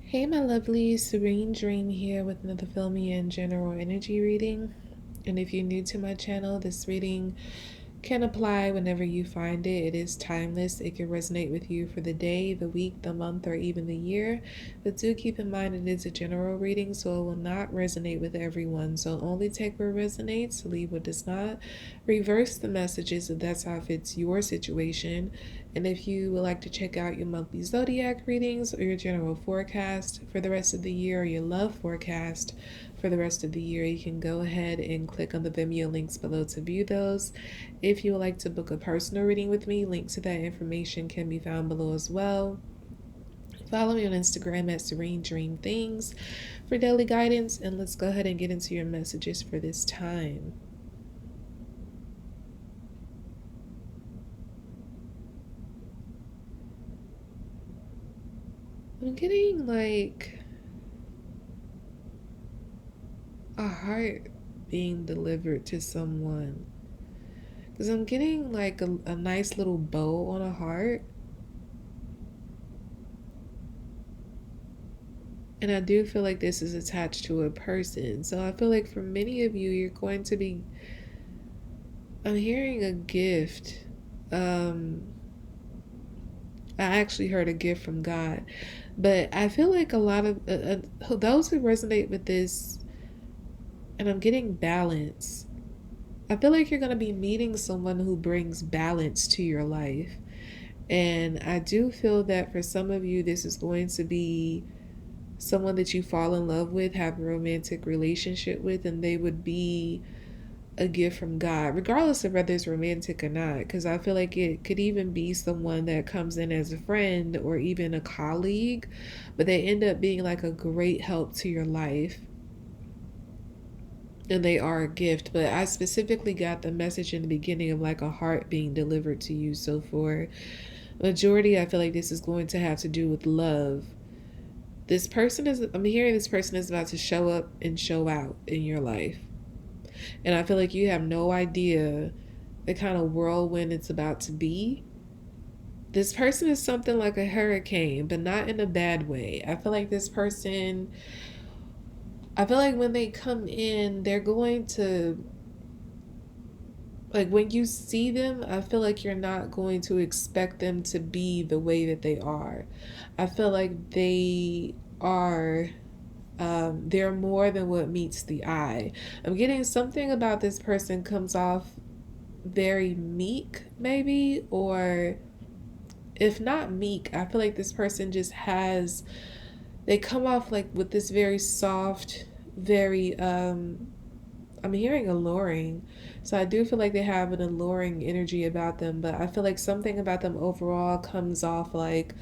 Hey, my lovely Serene Dream here with another filmy and general energy reading. And if you're new to my channel, this reading can apply whenever you find it. It is timeless. It can resonate with you for the day, the week, the month, or even the year. But do keep in mind it is a general reading, so it will not resonate with everyone. So only take what resonates, leave what does not. Reverse the messages if that's how it fits your situation. And if you would like to check out your monthly zodiac readings or your general forecast for the rest of the year or your love forecast for the rest of the year, you can go ahead and click on the Vimeo links below to view those. If you would like to book a personal reading with me, links to that information can be found below as well. Follow me on Instagram at Serene Dream Things for daily guidance, and let's go ahead and get into your messages for this time. I'm getting like a heart being delivered to someone because I'm getting like a nice little bow on a heart. And I do feel like this is attached to a person. So I feel like for many of you, you're going to be, I'm hearing a gift. I actually heard a gift from God. But I feel like a lot of those who resonate with this, and I'm getting balance. I feel like you're going to be meeting someone who brings balance to your life. And I do feel that for some of you, this is going to be someone that you fall in love with, have a romantic relationship with, and they would be a gift from God, regardless of whether it's romantic or not. Because I feel like it could even be someone that comes in as a friend or even a colleague, but they end up being like a great help to your life. And they are a gift, but I specifically got the message in the beginning of like a heart being delivered to you. So for majority, I feel like this is going to have to do with love. This person is, I'm hearing this person is about to show up and show out in your life. And I feel like you have no idea the kind of whirlwind it's about to be. This person is something like a hurricane, but not in a bad way. I feel like when they come in, they're going to, like when you see them, I feel like you're not going to expect them to be the way that they are. I feel like they are they're more than what meets the eye. I'm getting something about this person comes off very meek, maybe, or if not meek, I feel like this person just has, they come off like with this very soft, very, I'm hearing alluring. So I do feel like they have an alluring energy about them, but I feel like something about them overall comes off like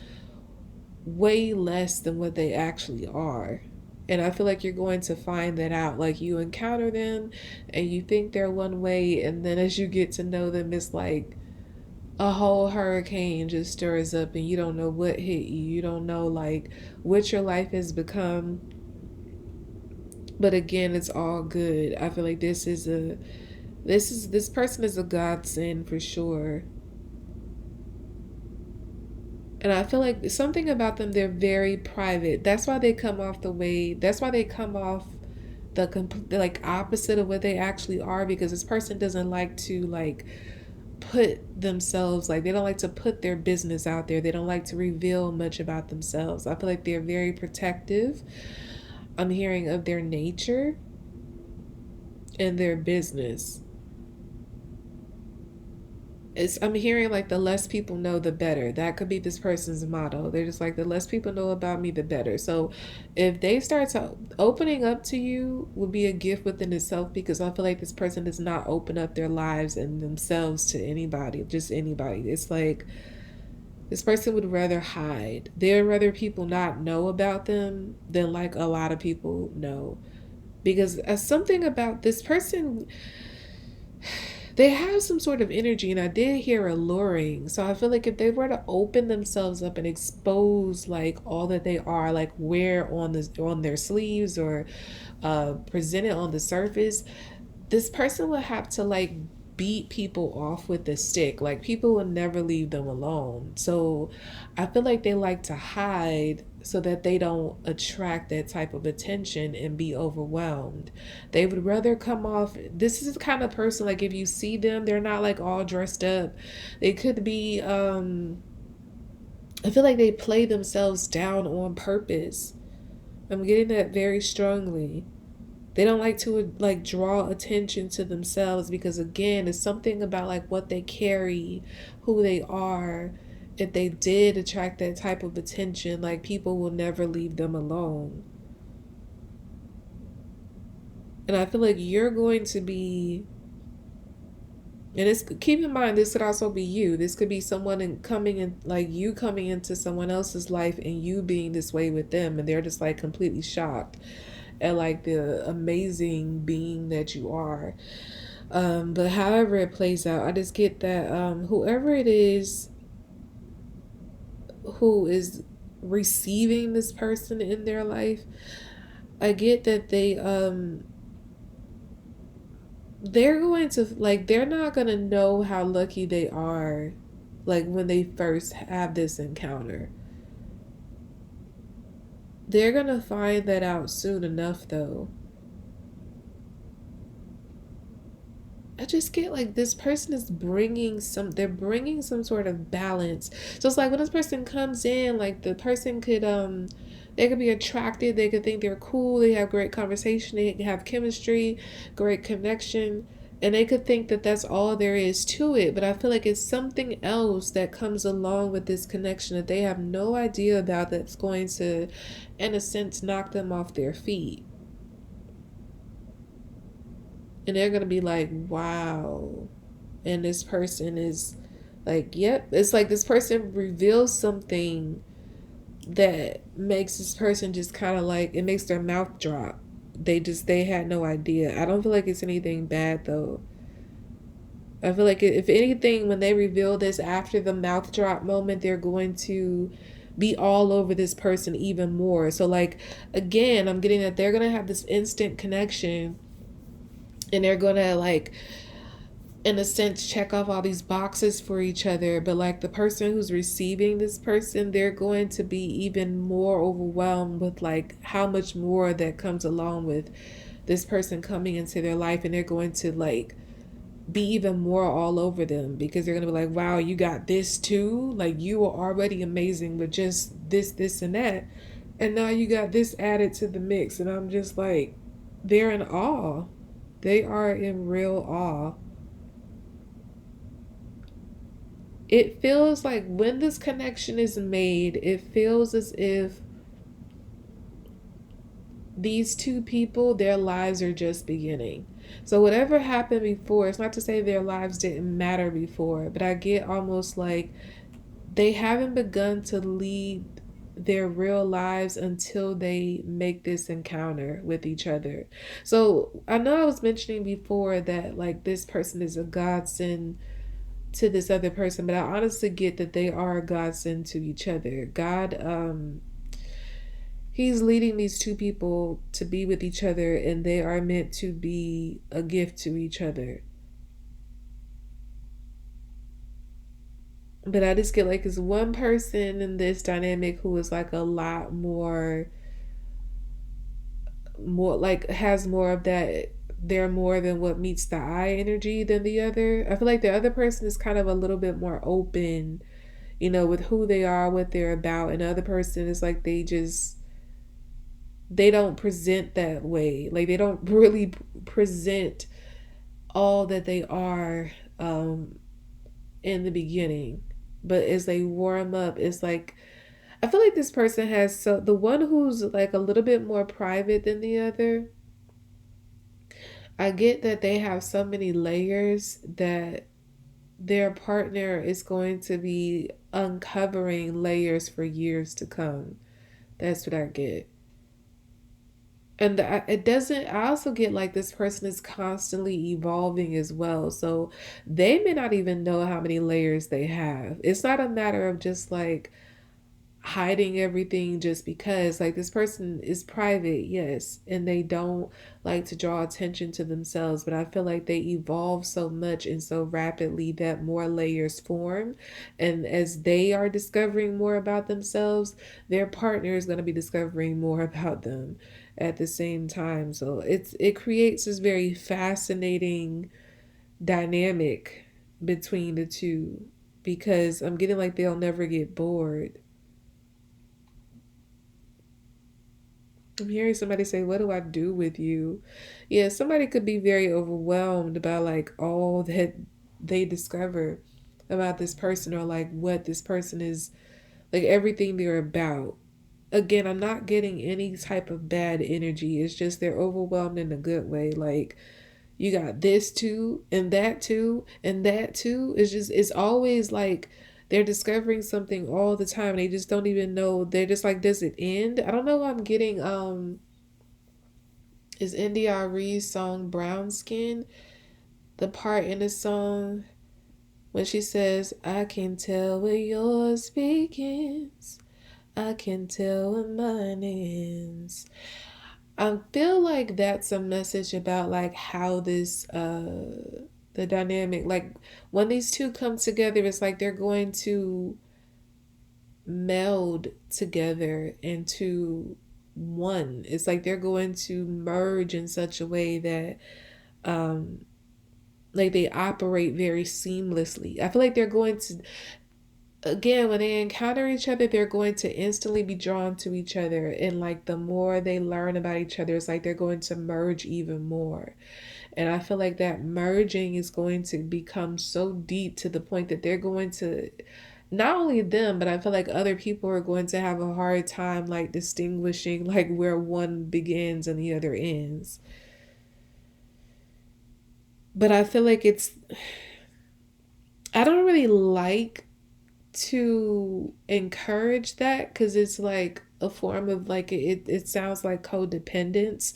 way less than what they actually are. And I feel like you're going to find that out. Like you encounter them and you think they're one way, and then as you get to know them, it's like a whole hurricane just stirs up and you don't know what hit you. You don't know like what your life has become. But again, it's all good. I feel like this person is a godsend for sure. And I feel like something about them, they're very private. That's why they come off the way, that's why they come off the like opposite of what they actually are, because this person doesn't like to like put themselves, like they don't like to put their business out there. They don't like to reveal much about themselves. I feel like they're very protective. I'm hearing of their nature and their business. I'm hearing like the less people know, the better. That could be this person's motto. They're just like, the less people know about me, the better. So if they start to opening up to you, would be a gift within itself, because I feel like this person does not open up their lives and themselves to anybody, just anybody. It's like this person would rather hide. They'd rather people not know about them than like a lot of people know. Because something about this person, they have some sort of energy, and I did hear alluring. So I feel like if they were to open themselves up and expose like all that they are, like wear on their sleeves or present it on the surface, this person would have to like beat people off with the stick. Like people will never leave them alone. So I feel like they like to hide so that they don't attract that type of attention and be overwhelmed. They would rather come off. This is the kind of person, like, if you see them, they're not like all dressed up. They could be I feel like they play themselves down on purpose. I'm getting that very strongly. They don't like to like draw attention to themselves because, again, it's something about like what they carry, who they are. If they did attract that type of attention, like, people will never leave them alone. And I feel like you're going to be, and it's, keep in mind, this could also be you. This could be someone coming in, like you coming into someone else's life and you being this way with them, and they're just like completely shocked at like the amazing being that you are. But however it plays out, I just get that whoever it is who is receiving this person in their life, I get that they're going to, like, they're not going to know how lucky they are, like, when they first have this encounter. They're going to find that out soon enough, though. I just get like this person is bringing they're bringing some sort of balance. So it's like when this person comes in, like the person could, they could be attracted, they could think they're cool, they have great conversation, they have chemistry, great connection, and they could think that that's all there is to it. But I feel like it's something else that comes along with this connection that they have no idea about, that's going to, in a sense, knock them off their feet. And they're gonna be like, wow. And this person is like, yep. It's like this person reveals something that makes this person just kind of like, it makes their mouth drop. They had no idea. I don't feel like it's anything bad though. I feel like if anything, when they reveal this after the mouth drop moment, they're going to be all over this person even more. So like, again, I'm getting that they're gonna have this instant connection, and they're gonna like, in a sense, check off all these boxes for each other. But like the person who's receiving this person, they're going to be even more overwhelmed with like how much more that comes along with this person coming into their life, and they're going to like be even more all over them because they're going to be like, wow, you got this too, like you were already amazing with just this and that, and now you got this added to the mix. And I'm just like, they're in awe. They are in real awe. It feels like when this connection is made, it feels as if these two people, their lives are just beginning. So whatever happened before, it's not to say their lives didn't matter before, but I get almost like they haven't begun to lead their real lives until they make this encounter with each other. So I know I was mentioning before that like this person is a godsend to this other person, but I honestly get that they are a godsend to each other. God, He's leading these two people to be with each other, and they are meant to be a gift to each other. But I just get like it's one person in this dynamic who is like a lot more like has more of that, they're more than what meets the eye energy than the other. I feel like the other person is kind of a little bit more open, with who they are, what they're about, and the other person is like they don't present that way. Like they don't really present all that they are in the beginning. But as they warm up, it's like I feel like this person has, so the one who's like a little bit more private than the other, I get that they have so many layers that their partner is going to be uncovering layers for years to come. That's what I get. And it doesn't, I also get like this person is constantly evolving as well. So they may not even know how many layers they have. It's not a matter of just like, hiding everything just because, like, this person is private, yes, and they don't like to draw attention to themselves, but I feel like they evolve so much and so rapidly that more layers form, and as they are discovering more about themselves, their partner is going to be discovering more about them at the same time. So it creates this very fascinating dynamic between the two, because I'm getting like they'll never get bored. I'm hearing somebody say, "What do I do with you?" Yeah, somebody could be very overwhelmed by like all that they discover about this person, or like what this person is, like everything they're about. Again, I'm not getting any type of bad energy. It's just they're overwhelmed in a good way. Like, you got this too, and that too, and that too. It's always like they're discovering something all the time. They just don't even know. They're just like, does it end? I don't know why I'm getting is Ree's song Brown Skin, the part in the song when she says, I can tell where yours begins, I can tell where mine ends. I feel like that's a message about like how this the dynamic, like when these two come together, it's like they're going to meld together into one. It's like they're going to merge in such a way that um like they operate very seamlessly. I feel like they're going to, again, when they encounter each other, they're going to instantly be drawn to each other, and like the more they learn about each other, it's like they're going to merge even more. And I feel like that merging is going to become so deep to the point that they're going to, not only them, but I feel like other people are going to have a hard time like distinguishing like where one begins and the other ends. But I feel like I don't really like to encourage that, because it's like a form of like it sounds like codependence,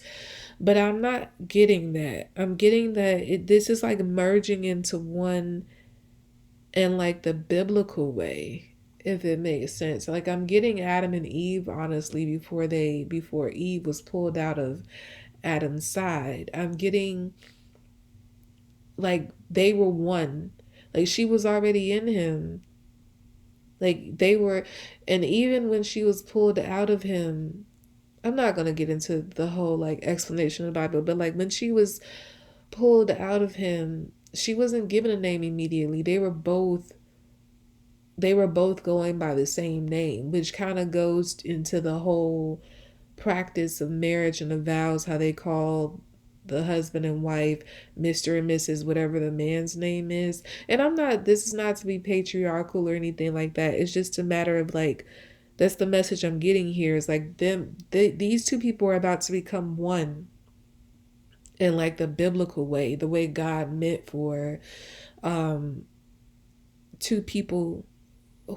but I'm not getting that. I'm getting that this is like merging into one in like the biblical way, if it makes sense. Like I'm getting Adam and Eve, honestly, before Eve was pulled out of Adam's side. I'm getting like they were one. Like she was already in him. Like they were, and even when she was pulled out of him, I'm not gonna get into the whole like explanation of the Bible, but like when she was pulled out of him, she wasn't given a name immediately. They were both going by the same name, which kind of goes into the whole practice of marriage and the vows, how they call the husband and wife Mr. and Mrs. whatever the man's name is. And this is not to be patriarchal or anything like that. It's just a matter of like, that's the message I'm getting here, is like these two people are about to become one in like the biblical way, the way God meant for um two people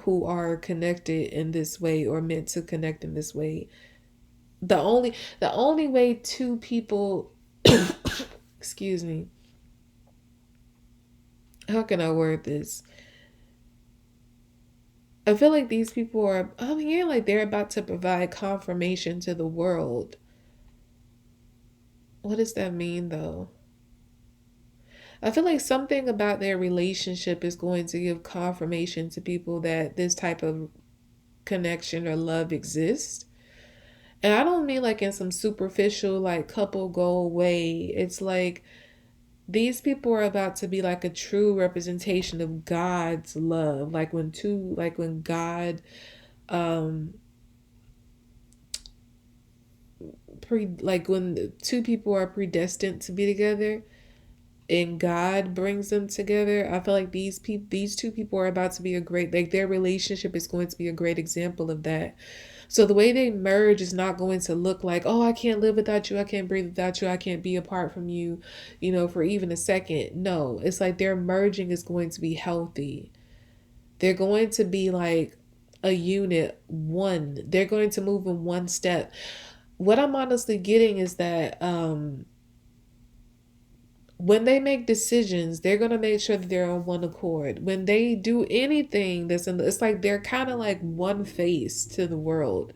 who are connected in this way, or meant to connect in this way. The only way two people excuse me, how can I word this? I feel like these people are, I'm hearing like they're about to provide confirmation to the world. What does that mean though? I feel like something about their relationship is going to give confirmation to people that this type of connection or love exists. And I don't mean like in some superficial, like couple goal way. It's like these people are about to be like a true representation of God's love. Like when God, um, like when the two people are predestined to be together, and God brings them together. I feel like these two people are about to be a great, like their relationship is going to be a great example of that. So the way they merge is not going to look like, oh, I can't live without you, I can't breathe without you, I can't be apart from you, for even a second. No, it's like their merging is going to be healthy. They're going to be like a unit, one. They're going to move in one step. What I'm honestly getting is that when they make decisions, they're gonna make sure that they're on one accord. When they do anything that's in it's like they're kind of like one face to the world.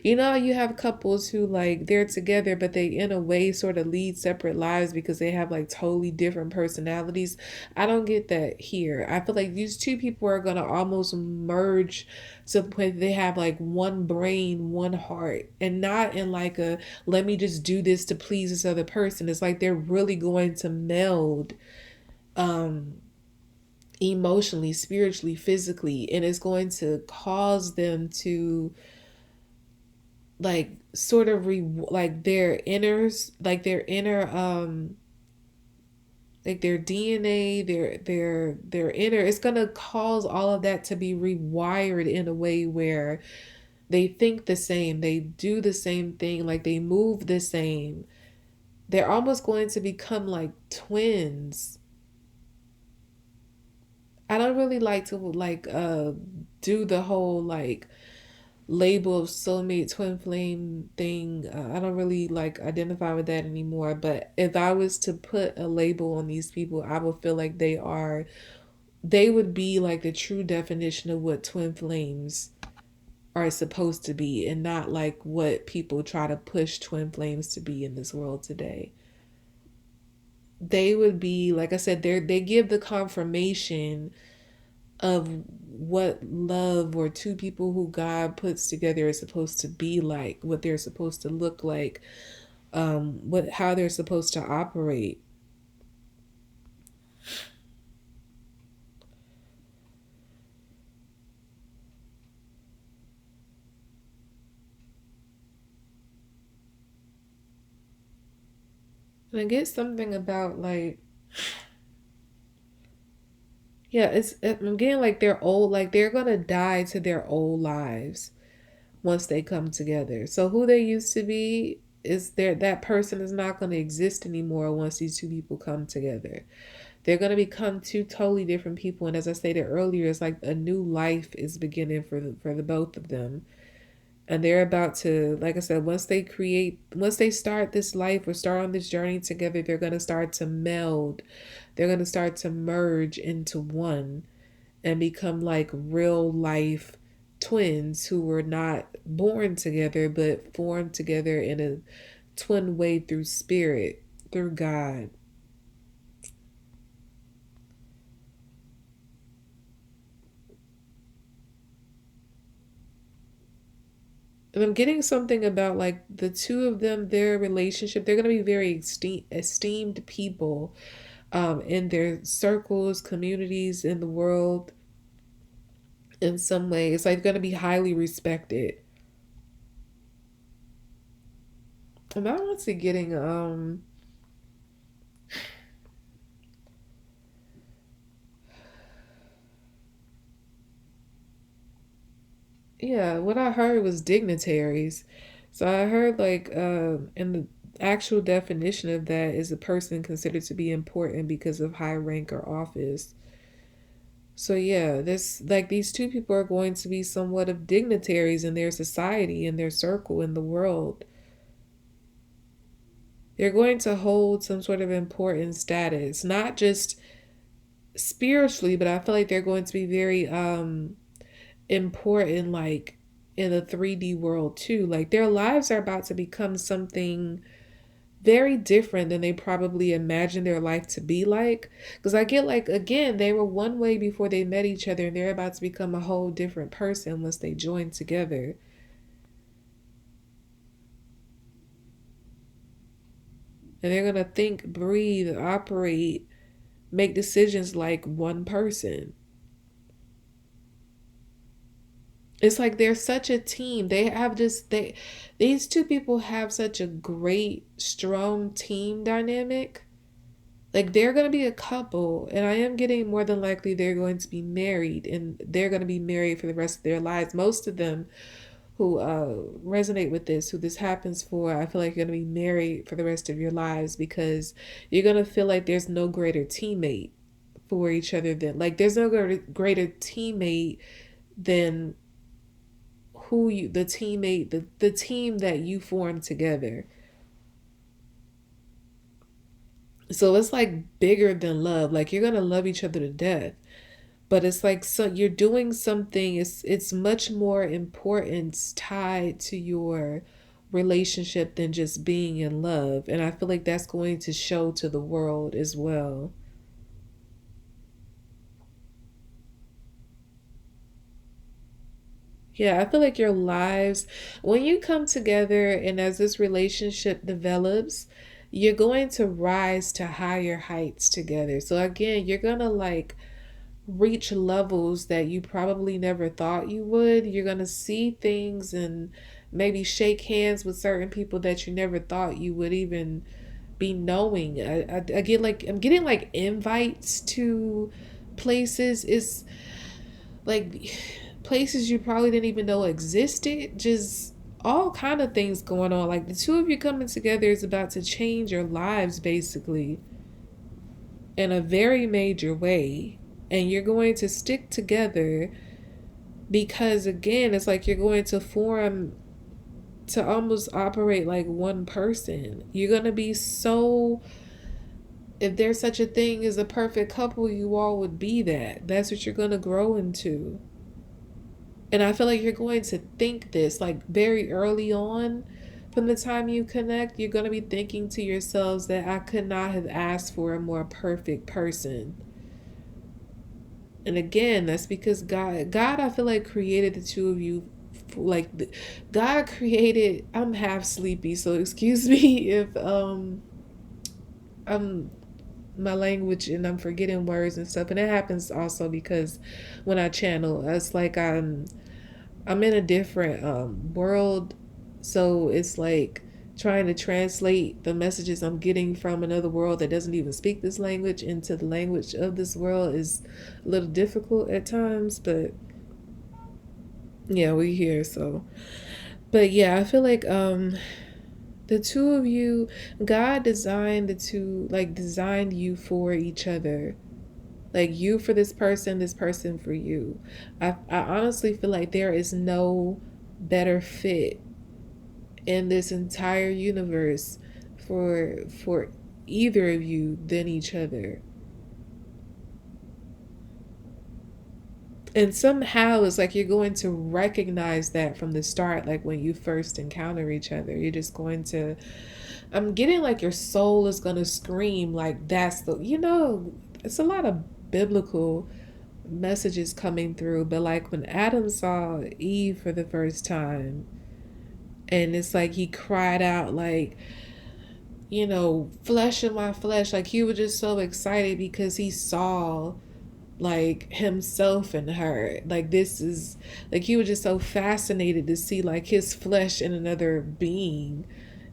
You know, you have couples who like they're together, but they in a way sort of lead separate lives because they have like totally different personalities. I don't get that here. I feel like these two people are gonna almost merge to the point that they have like one brain, one heart, and not in like a let me just do this to please this other person. It's like they're really going to meld um emotionally, spiritually, physically, and it's going to cause them to like sort of like their inners, like their DNA, their inner, it's going to cause all of that to be rewired in a way where they think the same, they do the same thing, like they move the same. They're almost going to become like twins. I don't really like to like do the whole like label of soulmate twin flame thing. I don't really like identify with that anymore, but if I was to put a label on these people, I would feel like they would be like the true definition of what twin flames are supposed to be, and not like what people try to push twin flames to be in this world today. They would be, like I said, they give the confirmation of what love or two people who God puts together is supposed to be like, what they're supposed to look like, what how they're supposed to operate. And I get something about like, yeah, I'm getting like they're old, like they're gonna die to their old lives once they come together. So who they used to be is there, that person is not going to exist anymore once these two people come together. They're going to become two totally different people, and as I stated earlier, it's like a new life is beginning for the both of them. And they're about to, like I said, once they start this life or start on this journey together, they're going to start to meld. They're going to start to merge into one and become like real life twins who were not born together but formed together in a twin way through spirit, through God. And I'm getting something about like the two of them, their relationship. They're going to be very esteemed people in their circles, communities, in the world in some way. It's like going to be highly respected. And I'm honestly getting yeah, what I heard was dignitaries. So I heard like and the actual definition of that is a person considered to be important because of high rank or office. So yeah, this like these two people are going to be somewhat of dignitaries in their society, in their circle, in the world. They're going to hold some sort of important status, not just spiritually, but I feel like they're going to be very important like in the 3D world too. Like their lives are about to become something very different than they probably imagined their life to be like. Because I get like, again, they were one way before they met each other, and they're about to become a whole different person once they join together. And they're going to think, breathe, operate, make decisions like one person. It's like they're such a team. They have just these two people have such a great strong team dynamic. Like they're going to be a couple, and I am getting more than likely they're going to be married, and they're going to be married for the rest of their lives. Most of them who resonate with this, who this happens for, I feel like you're going to be married for the rest of your lives because you're going to feel like there's no greater teammate for each other than like there's no greater teammate than who you the teammate the team that you form together. So it's like bigger than love. Like you're gonna love each other to death. But it's like, so you're doing something, it's much more importance tied to your relationship than just being in love. And I feel like that's going to show to the world as well. Yeah, I feel like your lives, when you come together and as this relationship develops, you're going to rise to higher heights together. So again, you're going to like reach levels that you probably never thought you would. You're going to see things and maybe shake hands with certain people that you never thought you would even be knowing. I get like, I'm getting like invites to places. It's like places you probably didn't even know existed. Just all kind of things going on. Like the two of you coming together is about to change your lives basically in a very major way. And you're going to stick together because again, it's like you're going to form to almost operate like one person. You're going to be so, if there's such a thing as a perfect couple, you all would be that. That's what you're going to grow into. And I feel like you're going to think this like very early on. From the time you connect, you're going to be thinking to yourselves that I could not have asked for a more perfect person. And again, that's because God, I feel like created the two of you. Like God created. I'm half sleepy, so excuse me if I'm my language and I'm forgetting words and stuff. And it happens also because when I channel, it's like I'm in a different world, so it's like trying to translate the messages I'm getting from another world that doesn't even speak this language into the language of this world is a little difficult at times. But yeah, we here. So but yeah, I feel like the two of you, God designed the two, like designed you for each other. Like you for this person for you. I honestly feel like there is no better fit in this entire universe for either of you than each other. And somehow it's like you're going to recognize that from the start, like when you first encounter each other. You're just going to, I'm getting like your soul is going to scream like that's the, it's a lot of biblical messages coming through. But like when Adam saw Eve for the first time, and it's like he cried out like, flesh of my flesh. Like he was just so excited because he saw like himself in her. Like this is like he was just so fascinated to see like his flesh in another being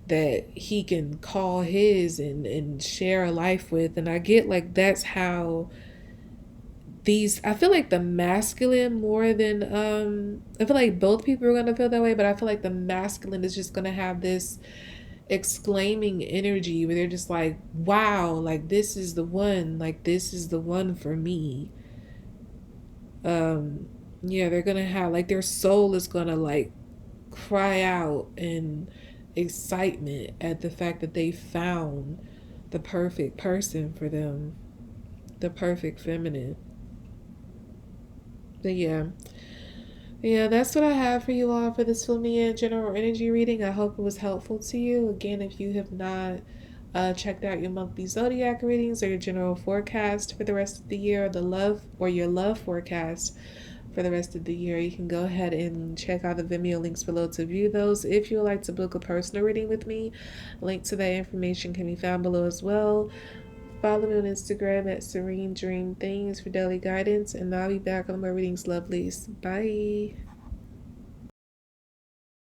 that he can call his and share a life with. And I get like that's how these, I feel like the masculine more than I feel like both people are gonna feel that way, but I feel like the masculine is just gonna have this exclaiming energy where they're just like, wow, like this is the one, like this is the one for me. um yeah, they're gonna have like their soul is gonna like cry out in excitement at the fact that they found the perfect person for them, the perfect feminine. But yeah, that's what I have for you all for this full and general energy reading. I hope it was helpful to you. Again, if you have not checked out your monthly zodiac readings or your general forecast for the rest of the year, or the love or your love forecast for the rest of the year, you can go ahead and check out the Vimeo links below to view those. If you would like to book a personal reading with me, link to that information can be found below as well. Follow me on Instagram at Serene Dream Things for daily guidance, and I'll be back on my readings, lovelies. Bye.